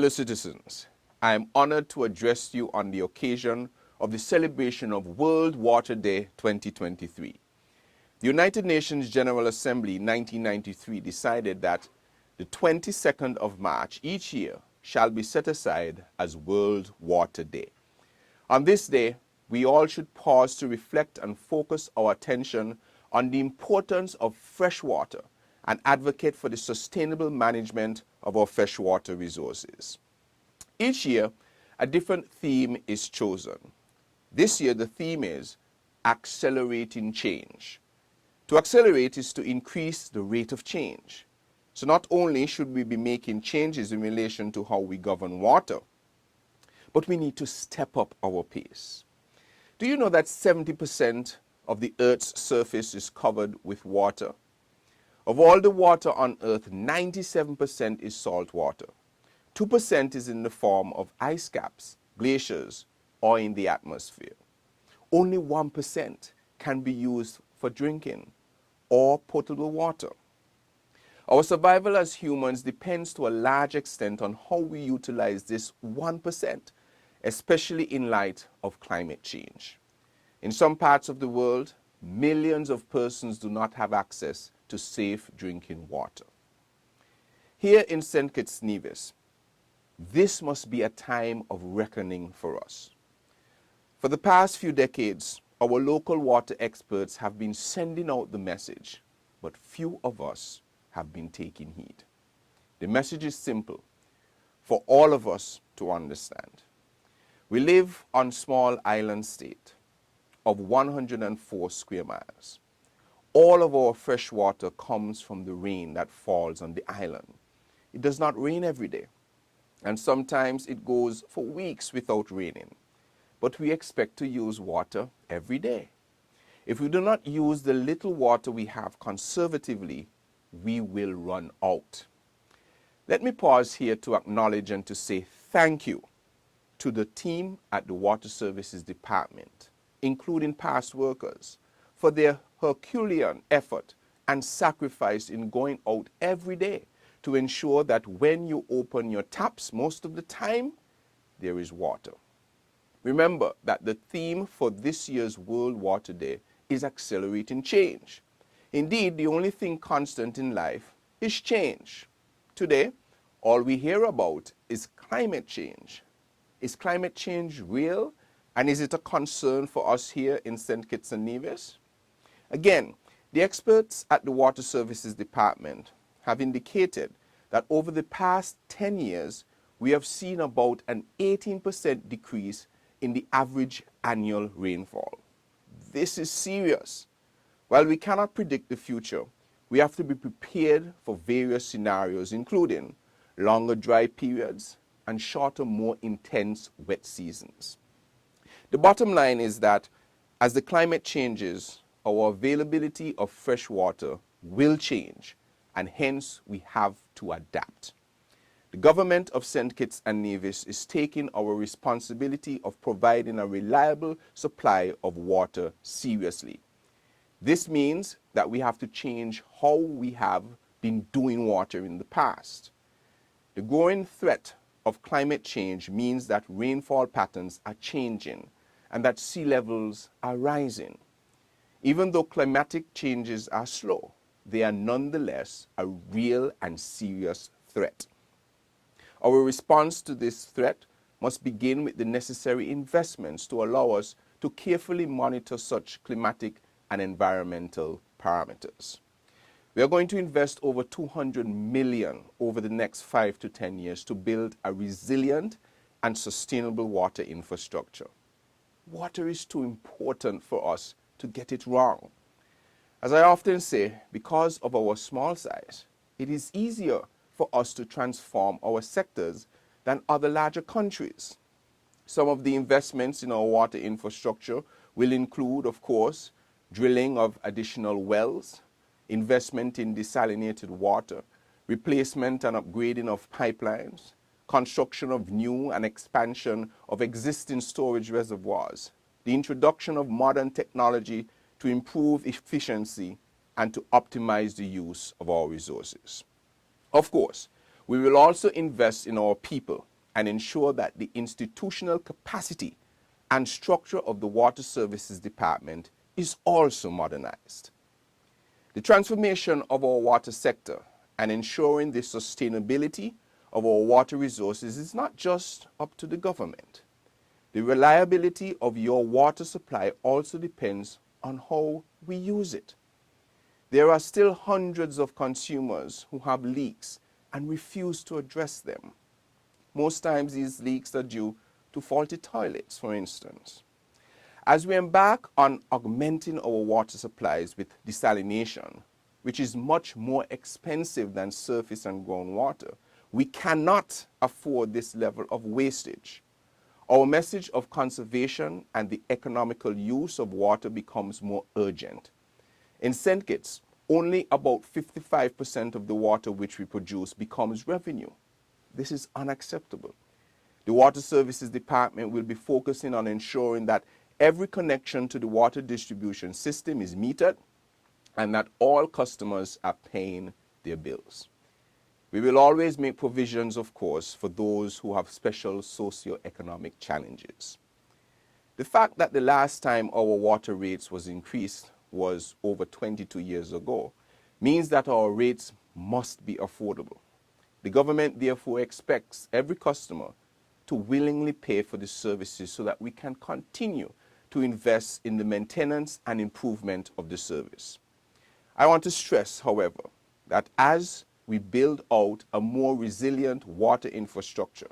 Fellow citizens, I am honored to address you on the occasion of the celebration of World Water Day 2023. The United Nations General Assembly in 1993 decided that the 22nd of March each year shall be set aside as World Water Day. On this day, we all should pause to reflect and focus our attention on the importance of fresh water and advocate for the sustainable management of our freshwater resources. Each year, a different theme is chosen. This year, the theme is accelerating change. To accelerate is to increase the rate of change. So not only should we be making changes in relation to how we govern water, but we need to step up our pace. Do you know that 70% of the Earth's surface is covered with water? Of all the water on Earth, 97% is salt water. 2% is in the form of ice caps, glaciers, or in the atmosphere. Only 1% can be used for drinking or potable water. Our survival as humans depends to a large extent on how we utilize this 1%, especially in light of climate change. In some parts of the world, millions of persons do not have access to safe drinking water. Here in St. Kitts Nevis, this must be a time of reckoning for us. For the past few decades, our local water experts have been sending out the message, but few of us have been taking heed. The message is simple for all of us to understand. We live on a small island state of 104 square miles. All of our fresh water comes from the rain that falls on the island. It does not rain every day, and sometimes it goes for weeks without raining. But we expect to use water every day. If we do not use the little water we have conservatively, we will run out. Let me pause here to acknowledge and to say thank you to the team at the Water Services Department, including past workers, for their Herculean effort and sacrifice in going out every day to ensure that when you open your taps, most of the time, there is water. Remember that the theme for this year's World Water Day is accelerating change. Indeed, the only thing constant in life is change. Today, all we hear about is climate change. Is climate change real? And is it a concern for us here in St. Kitts and Nevis? Again, the experts at the Water Services Department have indicated that over the past 10 years, we have seen about an 18% decrease in the average annual rainfall. This is serious. While we cannot predict the future, we have to be prepared for various scenarios, including longer dry periods and shorter, more intense wet seasons. The bottom line is that as the climate changes, our availability of fresh water will change, and hence we have to adapt. The government of St. Kitts and Nevis is taking our responsibility of providing a reliable supply of water seriously. This means that we have to change how we have been doing water in the past. The growing threat of climate change means that rainfall patterns are changing and that sea levels are rising. Even though climatic changes are slow, they are nonetheless a real and serious threat. Our response to this threat must begin with the necessary investments to allow us to carefully monitor such climatic and environmental parameters. We are going to invest over $200 million over the next 5 to 10 years to build a resilient and sustainable water infrastructure. Water is too important for us to get it wrong. As I often say, because of our small size, it is easier for us to transform our sectors than other larger countries. Some of the investments in our water infrastructure will include, of course, drilling of additional wells, investment in desalinated water, replacement and upgrading of pipelines, construction of new and expansion of existing storage reservoirs, the introduction of modern technology to improve efficiency and to optimize the use of our resources. Of course, we will also invest in our people and ensure that the institutional capacity and structure of the Water Services Department is also modernized. The transformation of our water sector and ensuring the sustainability of our water resources is not just up to the government. The reliability of your water supply also depends on how we use it. There are still hundreds of consumers who have leaks and refuse to address them. Most times these leaks are due to faulty toilets, for instance. As we embark on augmenting our water supplies with desalination, which is much more expensive than surface and groundwater, we cannot afford this level of wastage. Our message of conservation and the economical use of water becomes more urgent. In St. Kitts, only about 55% of the water which we produce becomes revenue. This is unacceptable. The Water Services Department will be focusing on ensuring that every connection to the water distribution system is metered and that all customers are paying their bills. We will always make provisions, of course, for those who have special socio-economic challenges. The fact that the last time our water rates was increased was over 22 years ago means that our rates must be affordable. The government therefore expects every customer to willingly pay for the services so that we can continue to invest in the maintenance and improvement of the service. I want to stress, however, that as we build out a more resilient water infrastructure,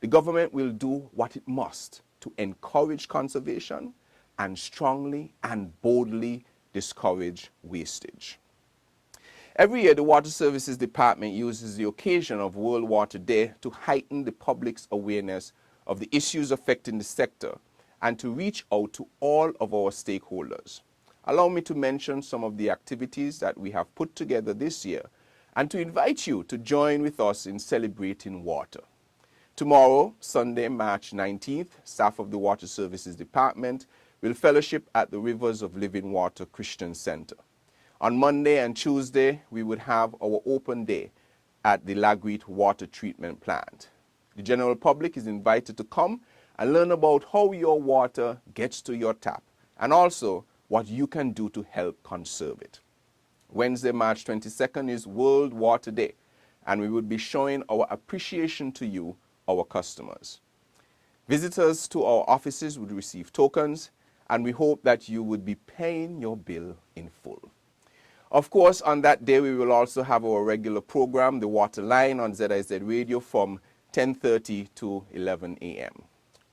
the government will do what it must to encourage conservation and strongly and boldly discourage wastage. Every year, the Water Services Department uses the occasion of World Water Day to heighten the public's awareness of the issues affecting the sector and to reach out to all of our stakeholders. Allow me to mention some of the activities that we have put together this year and to invite you to join with us in celebrating water. Tomorrow, Sunday, March 19th, staff of the Water Services Department will fellowship at the Rivers of Living Water Christian Center. On Monday and Tuesday, we would have our open day at the Lagreet Water Treatment Plant. The general public is invited to come and learn about how your water gets to your tap and also what you can do to help conserve it. Wednesday, March 22nd is World Water Day, and we would be showing our appreciation to you, our customers. Visitors to our offices would receive tokens, and we hope that you would be paying your bill in full. Of course, on that day, we will also have our regular program, The Water Line, on ZIZ Radio from 10:30 to 11 a.m.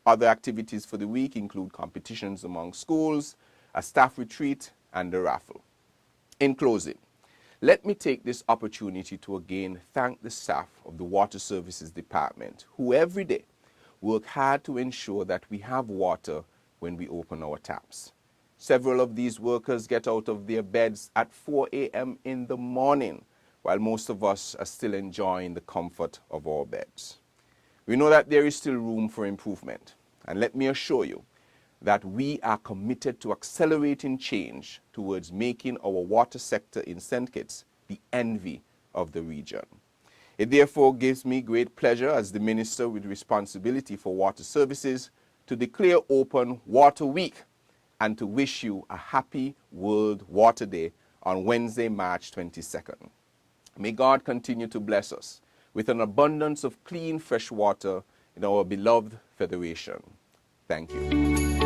Other activities for the week include competitions among schools, a staff retreat, and a raffle. In closing, let me take this opportunity to again thank the staff of the Water Services Department who every day work hard to ensure that we have water when we open our taps. Several of these workers get out of their beds at 4 a.m. in the morning, while most of us are still enjoying the comfort of our beds. We know that there is still room for improvement, and let me assure you that we are committed to accelerating change towards making our water sector in St. Kitts the envy of the region. It therefore gives me great pleasure as the Minister with responsibility for water services to declare open Water Week and to wish you a happy World Water Day on Wednesday, March 22nd. May God continue to bless us with an abundance of clean, fresh water in our beloved Federation. Thank you.